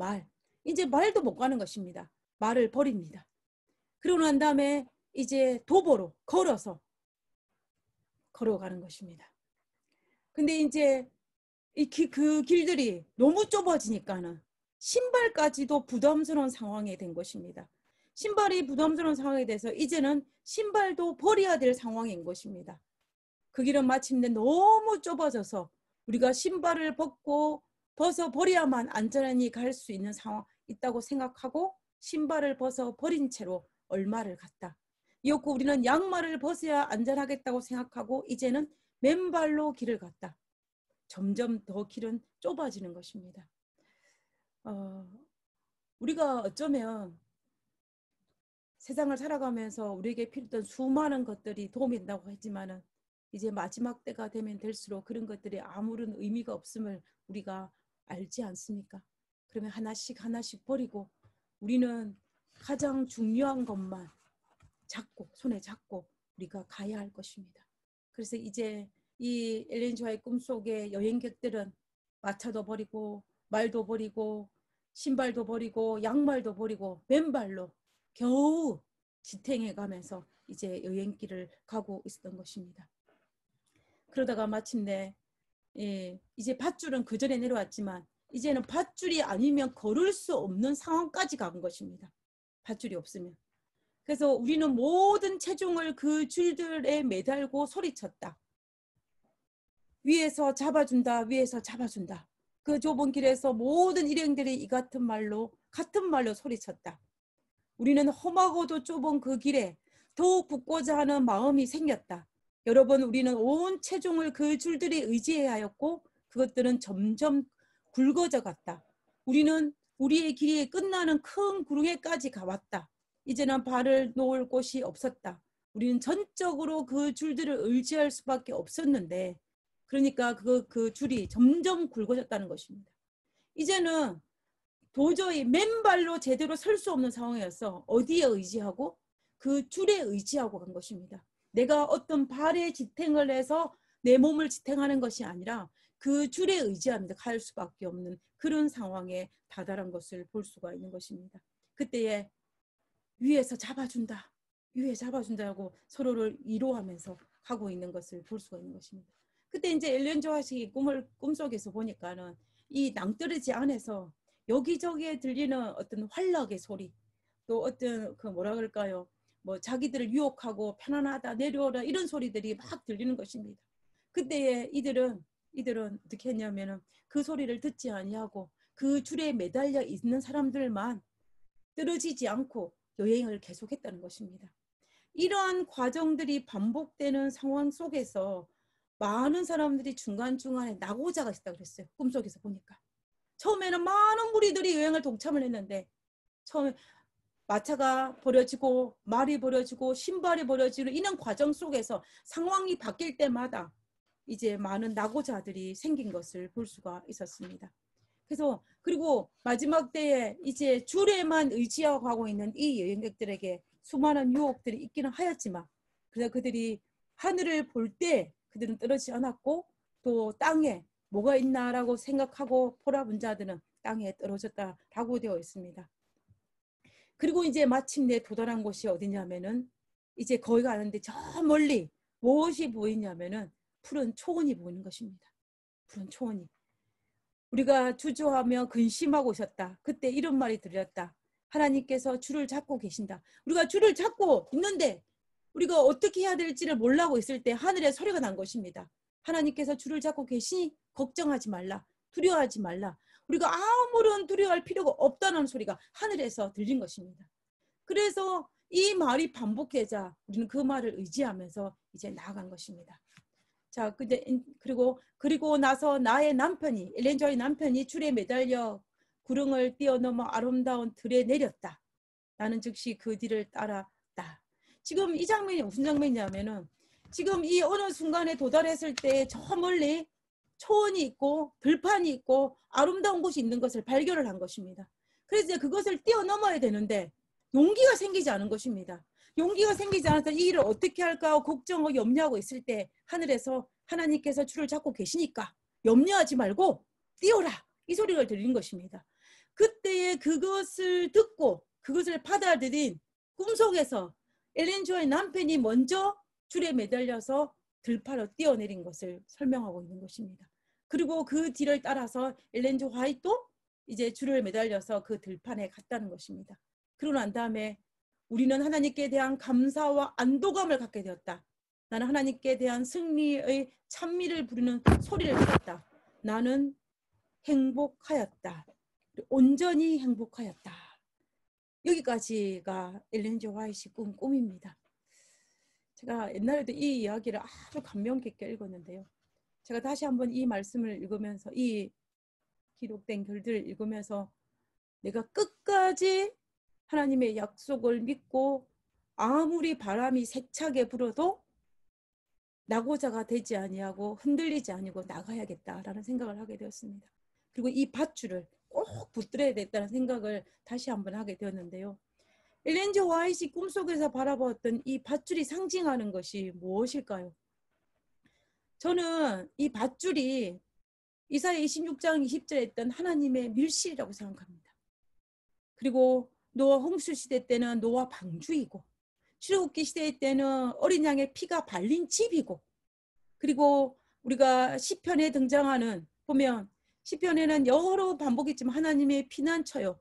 이제 말도 못 가는 것입니다. 말을 버립니다. 그러고 난 다음에 이제 도보로 걸어서 걸어가는 것입니다. 근데 이제 그 길들이 너무 좁아지니까는 신발까지도 부담스러운 상황이 된 것입니다. 신발이 부담스러운 상황에 대해서 이제는 신발도 버려야 될 상황인 것입니다. 그 길은 마침내 너무 좁아져서 우리가 신발을 벗어버려야만 안전히 갈 수 있는 상황 있다고 생각하고 신발을 벗어버린 채로 얼마를 갔다. 이었고 우리는 양말을 벗어야 안전하겠다고 생각하고 이제는 맨발로 길을 갔다. 점점 더 길은 좁아지는 것입니다. 우리가 어쩌면 세상을 살아가면서 우리에게 필요했던 수많은 것들이 도움이 된다고 했지만은 이제 마지막 때가 되면 될수록 그런 것들이 아무런 의미가 없음을 우리가 알지 않습니까? 그러면 하나씩 버리고 우리는 가장 중요한 것만 손에 잡고 우리가 가야 할 것입니다. 그래서 이제 이 엘렌 주하의 꿈속의 여행객들은 마차도 버리고 말도 버리고 신발도 버리고 양말도 버리고 맨발로 겨우 지탱해 가면서 이제 여행길을 가고 있었던 것입니다. 그러다가 마침내 이제 밧줄은 그 전에 내려왔지만 이제는 밧줄이 아니면 걸을 수 없는 상황까지 간 것입니다. 밧줄이 없으면. 그래서 우리는 모든 체중을 그 줄들에 매달고 소리쳤다. 위에서 잡아준다. 위에서 잡아준다. 그 좁은 길에서 모든 일행들이 이 같은 말로 소리쳤다. 우리는 험하고도 좁은 그 길에 더욱 붙고자 하는 마음이 생겼다. 여러분, 우리는 온 체중을 그 줄들이 의지해야 하였고 그것들은 점점 굵어져 갔다. 우리는 우리의 길이 끝나는 큰 구릉에까지 가왔다. 이제는 발을 놓을 곳이 없었다. 우리는 전적으로 그 줄들을 의지할 수밖에 없었는데 그러니까 그 줄이 점점 굵어졌다는 것입니다. 이제는 도저히 맨발로 제대로 설 수 없는 상황이어서 어디에 의지하고 그 줄에 의지하고 간 것입니다. 내가 어떤 발에 지탱을 해서 내 몸을 지탱하는 것이 아니라 그 줄에 의지하면서 갈 수밖에 없는 그런 상황에 다다른 것을 볼 수가 있는 것입니다. 그때에 위에서 잡아준다. 위에 잡아준다고 서로를 위로하면서 가고 있는 것을 볼 수가 있는 것입니다. 그때 이제 엘렌 조아식이 꿈속에서 보니까는 이 낭떠러지 안에서 여기저기에 들리는 어떤 활락의 소리, 또 어떤 그 뭐라 그럴까요? 뭐 자기들을 유혹하고 편안하다 내려오라 이런 소리들이 막 들리는 것입니다. 그때에 이들은 이들은 어떻게 했냐면은 그 소리를 듣지 아니하고 그 줄에 매달려 있는 사람들만 떨어지지 않고 여행을 계속했다는 것입니다. 이러한 과정들이 반복되는 상황 속에서 많은 사람들이 중간중간에 낙오자가 있다고 그랬어요. 꿈속에서 보니까. 처음에는 많은 무리들이 여행을 동참을 했는데 처음에 마차가 버려지고 말이 버려지고 신발이 버려지는 이런 과정 속에서 상황이 바뀔 때마다 이제 많은 낙오자들이 생긴 것을 볼 수가 있었습니다. 그래서 그리고 마지막 때에 이제 줄에만 의지하고 가고 있는 이 여행객들에게 수많은 유혹들이 있기는 하였지만 그래서 그들이 하늘을 볼 때 그들은 떨어지지 않았고 또 땅에 뭐가 있나라고 생각하고 보라본 자들은 땅에 떨어졌다라고 되어 있습니다. 그리고 이제 마침내 도달한 곳이 어디냐면은 이제 거기 가는데 저 멀리 무엇이 보이냐면은 푸른 초원이 보이는 것입니다. 푸른 초원이. 우리가 주저하며 근심하고 있었다. 그때 이런 말이 들렸다. 하나님께서 줄을 잡고 계신다. 우리가 줄을 잡고 있는데 우리가 어떻게 해야 될지를 몰라고 있을 때 하늘의 소리가 난 것입니다. 하나님께서 줄을 잡고 계시니 걱정하지 말라. 두려워하지 말라. 우리가 아무런 두려워할 필요가 없다는 소리가 하늘에서 들린 것입니다. 그래서 이 말이 반복되자 우리는 그 말을 의지하면서 이제 나아간 것입니다. 자, 근데 그리고 나서 나의 남편이 엘렌 조의 남편이 줄에 매달려 구릉을 뛰어넘어 아름다운 들에 내렸다. 나는 즉시 그 뒤를 따랐다. 지금 이 장면이 무슨 장면이냐면은 지금 이 어느 순간에 도달했을 때 저 멀리 초원이 있고 들판이 있고 아름다운 곳이 있는 것을 발견을 한 것입니다. 그래서 이제 그것을 뛰어넘어야 되는데 용기가 생기지 않은 것입니다. 용기가 생기지 않아서 이 일을 어떻게 할까 걱정하고 염려하고 있을 때 하늘에서 하나님께서 줄을 잡고 계시니까 염려하지 말고 뛰어라 이 소리를 들린 것입니다. 그때에 그것을 듣고 그것을 받아들인 꿈속에서 엘렌 조의 남편이 먼저 줄에 매달려서 들판으로 뛰어내린 것을 설명하고 있는 것입니다. 그리고 그 뒤를 따라서 엘렌 조 화이트도 이제 줄을 매달려서 그 들판에 갔다는 것입니다. 그러고 난 다음에 우리는 하나님께 대한 감사와 안도감을 갖게 되었다. 나는 하나님께 대한 승리의 찬미를 부르는 소리를 들었다. 나는 행복하였다. 온전히 행복하였다. 여기까지가 엘렌 지 화이트 꿈입니다. 제가 옛날에도 이 이야기를 아주 감명 깊게 읽었는데요. 제가 다시 한번 이 말씀을 읽으면서 이 기록된 글들을 읽으면서 내가 끝까지 하나님의 약속을 믿고 아무리 바람이 세차게 불어도 낙오자가 되지 아니하고 흔들리지 아니고 나가야겠다라는 생각을 하게 되었습니다. 그리고 이 밧줄을 꼭 붙들어야 됐다는 생각을 다시 한번 하게 되었는데요. 엘렌 지 화이트 꿈속에서 바라보았던 이 밧줄이 상징하는 것이 무엇일까요? 저는 이 밧줄이 이사야 26장 20절에 있던 하나님의 밀실이라고 생각합니다. 그리고 노아 홍수 시대 때는 노아 방주이고 출애굽기 시대 때는 어린 양의 피가 발린 집이고 그리고 우리가 시편에 등장하는 보면 시편에는 여러 반복했지만 하나님의 피난처요.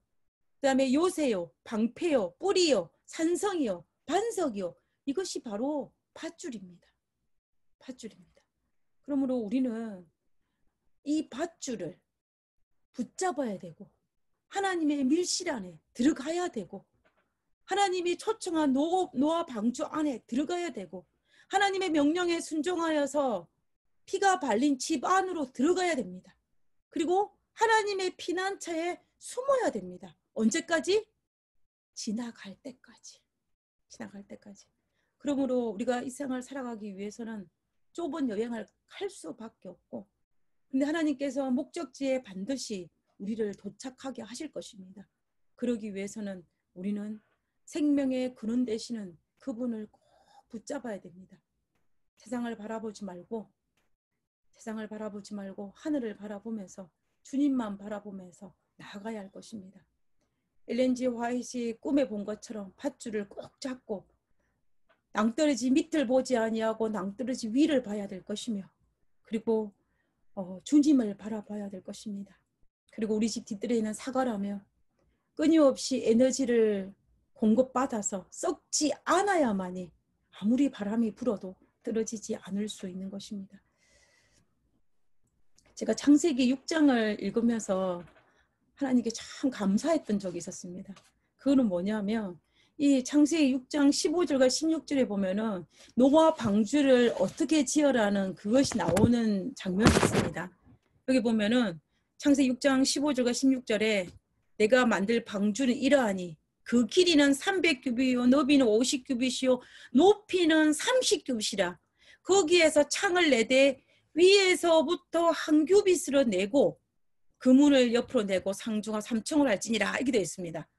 그 다음에 요새요, 방패요, 뿌리요, 산성이요, 반석이요. 이것이 바로 밧줄입니다. 밧줄입니다. 그러므로 우리는 이 밧줄을 붙잡아야 되고 하나님의 밀실 안에 들어가야 되고 하나님이 초청한 노아 방주 안에 들어가야 되고 하나님의 명령에 순종하여서 피가 발린 집 안으로 들어가야 됩니다. 그리고 하나님의 피난처에 숨어야 됩니다. 언제까지? 지나갈 때까지. 지나갈 때까지. 그러므로 우리가 이 생을 살아가기 위해서는 좁은 여행을 할 수밖에 없고 근데 하나님께서 목적지에 반드시 우리를 도착하게 하실 것입니다. 그러기 위해서는 우리는 생명의 근원 되시는 그분을 꼭 붙잡아야 됩니다. 세상을 바라보지 말고 하늘을 바라보면서 주님만 바라보면서 나아가야 할 것입니다. 엘렌 지 화이트이 꿈에 본 것처럼 밧줄을 꼭 잡고 낭떠러지 밑을 보지 아니하고 낭떠러지 위를 봐야 될 것이며 그리고 주님을 바라봐야 될 것입니다. 그리고 우리 집 뒤뜰에 있는 사과라며 끊임없이 에너지를 공급받아서 썩지 않아야만이 아무리 바람이 불어도 떨어지지 않을 수 있는 것입니다. 제가 창세기 6장을 읽으면서 하나님께 참 감사했던 적이 있었습니다. 그거는 뭐냐면 이 창세기 6장 15절과 16절에 보면은 노아 방주를 어떻게 지으라는 그것이 나오는 장면이 있습니다. 여기 보면은 창세기 6장 15절과 16절에 내가 만들 방주는 이러하니 그 길이는 300규빗이요 너비는 50규빗이요 높이는 30규빗이라. 거기에서 창을 내되 위에서부터 한 규빗으로 내고 그 문을 옆으로 내고 상중하 3층을 할지니라 이렇게 되어 있습니다.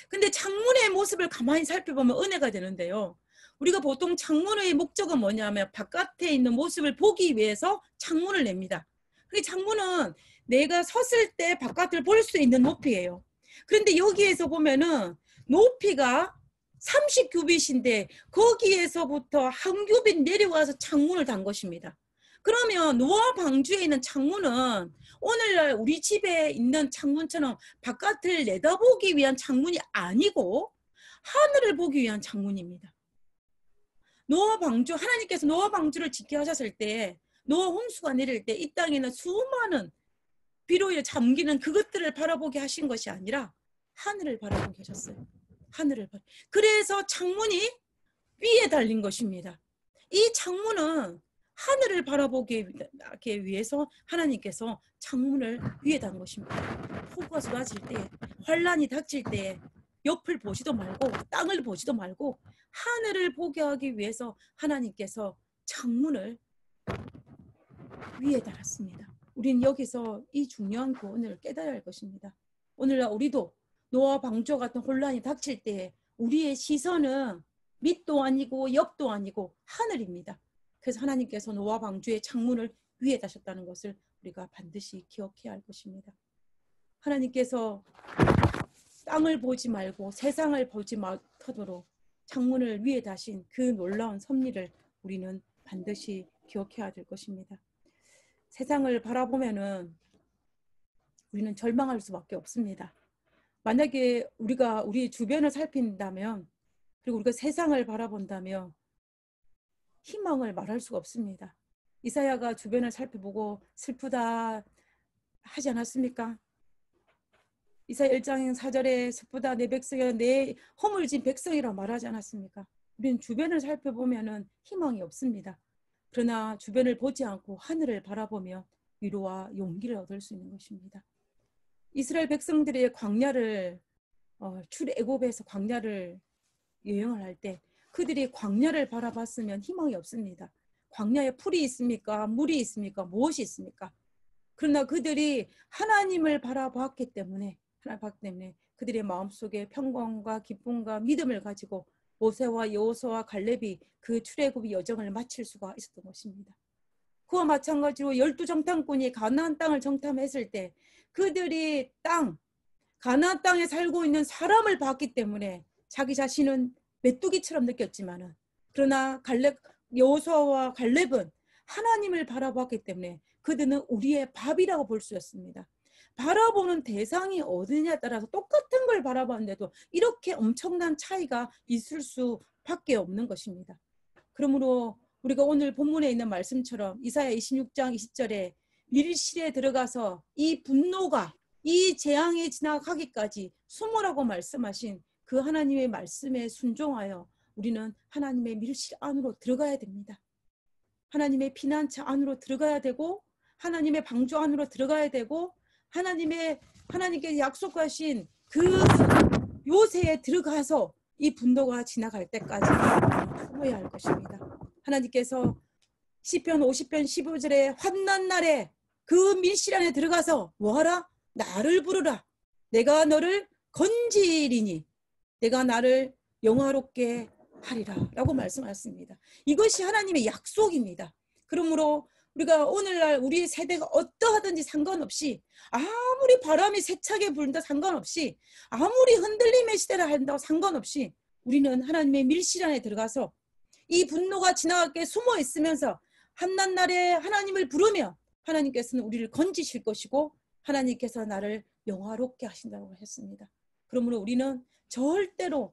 근데 창문의 모습을 가만히 살펴보면 은혜가 되는데요. 우리가 보통 창문의 목적은 뭐냐면 바깥에 있는 모습을 보기 위해서 창문을 냅니다. 그 창문은 내가 섰을 때 바깥을 볼 수 있는 높이예요. 그런데 여기에서 보면은 높이가 30규빗인데 거기에서부터 한 규빗 내려와서 창문을 단 것입니다. 그러면 노아 방주에 있는 창문은 오늘날 우리 집에 있는 창문처럼 바깥을 내다보기 위한 창문이 아니고 하늘을 보기 위한 창문입니다. 노아 방주, 하나님께서 노아 방주를 짓게 하셨을 때 노아 홍수가 내릴 때 이 땅에는 수많은 비로 인해 잠기는 그것들을 바라보게 하신 것이 아니라 하늘을 바라보게 하셨어요. 하늘을 바라. 그래서 창문이 위에 달린 것입니다. 이 창문은 하늘을 바라보기 위해서 하나님께서 창문을 위에 단 것입니다. 폭우가 쏟아질 때, 환란이 닥칠 때 옆을 보지도 말고 땅을 보지도 말고 하늘을 보게 하기 위해서 하나님께서 창문을 위에 달았습니다. 우리는 여기서 이 중요한 교훈을 깨달아야 할 것입니다. 오늘날 우리도 노아 방주와 같은 혼란이 닥칠 때 우리의 시선은 밑도 아니고 옆도 아니고 하늘입니다. 그래서 하나님께서 노아 방주의 창문을 위에 다셨다는 것을 우리가 반드시 기억해야 할 것입니다. 하나님께서 땅을 보지 말고 세상을 보지 못하도록 창문을 위에 다신 그 놀라운 섭리를 우리는 반드시 기억해야 될 것입니다. 세상을 바라보면은 우리는 절망할 수밖에 없습니다. 만약에 우리가 우리 주변을 살핀다면 그리고 우리가 세상을 바라본다면 희망을 말할 수가 없습니다. 이사야가 주변을 살펴보고 슬프다 하지 않았습니까? 이사야 1장 4절에 슬프다 내 백성이라 내 허물진 백성이라 말하지 않았습니까? 우리는 주변을 살펴보면 희망이 없습니다. 그러나 주변을 보지 않고 하늘을 바라보며 위로와 용기를 얻을 수 있는 것입니다. 이스라엘 백성들의 광야를 출애굽에서 광야를 여행을 할 때 그들이 광야를 바라봤으면 희망이 없습니다. 광야에 풀이 있습니까? 물이 있습니까? 무엇이 있습니까? 그러나 그들이 하나님을 바라봤기 때문에 그들의 마음속에 평강과 기쁨과 믿음을 가지고 모세와 여호수아와 갈렙이 그 출애굽의 여정을 마칠 수가 있었던 것입니다. 그와 마찬가지로 12정탐꾼이 가나안 땅을 정탐했을 때 그들이 가나안 땅에 살고 있는 사람을 봤기 때문에 자기 자신은 메뚜기처럼 느꼈지만은 그러나 여호수아와 갈렙은 하나님을 바라봤기 때문에 그들은 우리의 밥이라고 볼 수 있습니다. 바라보는 대상이 어디냐에 따라서 똑같은 걸 바라봤는데도 이렇게 엄청난 차이가 있을 수밖에 없는 것입니다. 그러므로 우리가 오늘 본문에 있는 말씀처럼 이사야 26장 20절에 밀실에 들어가서 이 분노가 이 재앙이 지나가기까지 숨으라고 말씀하신 그 하나님의 말씀에 순종하여 우리는 하나님의 밀실 안으로 들어가야 됩니다. 하나님의 피난처 안으로 들어가야 되고 하나님의 방주 안으로 들어가야 되고 하나님께 약속하신 그 요새에 들어가서 이 분노가 지나갈 때까지 숨어야 할 것입니다. 하나님께서 시편 50편 15절에 환난 날에 그 밀실 안에 들어가서 뭐하라? 나를 부르라. 내가 너를 건지리니 내가 나를 영화롭게 하리라 라고 말씀하셨습니다. 이것이 하나님의 약속입니다. 그러므로 우리가 오늘날 우리 세대가 어떠하든지 상관없이 아무리 바람이 세차게 불다 상관없이 아무리 흔들림의 시대를 한다고 상관없이 우리는 하나님의 밀실 안에 들어가서 이 분노가 지나가게 숨어 있으면서 한난 날에 하나님을 부르며 하나님께서는 우리를 건지실 것이고 하나님께서 나를 영화롭게 하신다고 하셨습니다. 그러므로 우리는 절대로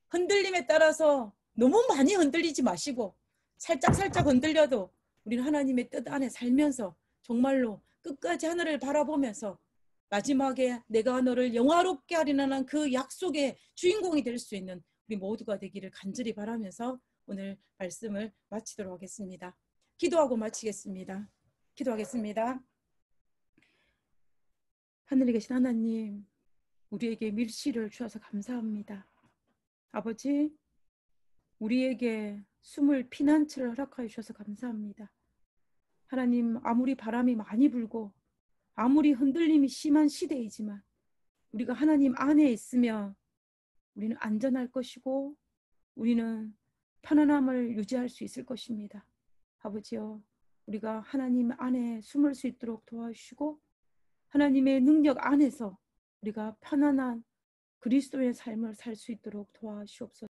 흔들림에 따라서 너무 많이 흔들리지 마시고 살짝 흔들려도 우리는 하나님의 뜻 안에 살면서 정말로 끝까지 하늘을 바라보면서 마지막에 내가 너를 영화롭게 하리라는 그 약속의 주인공이 될 수 있는 우리 모두가 되기를 간절히 바라면서 오늘 말씀을 마치도록 하겠습니다. 기도하고 마치겠습니다. 기도하겠습니다. 하늘에 계신 하나님, 우리에게 밀실을 주셔서 감사합니다. 아버지, 우리에게 숨을 피난처를 허락하여 주셔서 감사합니다. 하나님, 아무리 바람이 많이 불고 아무리 흔들림이 심한 시대이지만 우리가 하나님 안에 있으면 우리는 안전할 것이고 우리는 편안함을 유지할 수 있을 것입니다. 아버지여, 우리가 하나님 안에 숨을 수 있도록 도와주시고 하나님의 능력 안에서 우리가 편안한 그리스도의 삶을 살 수 있도록 도와주시옵소서.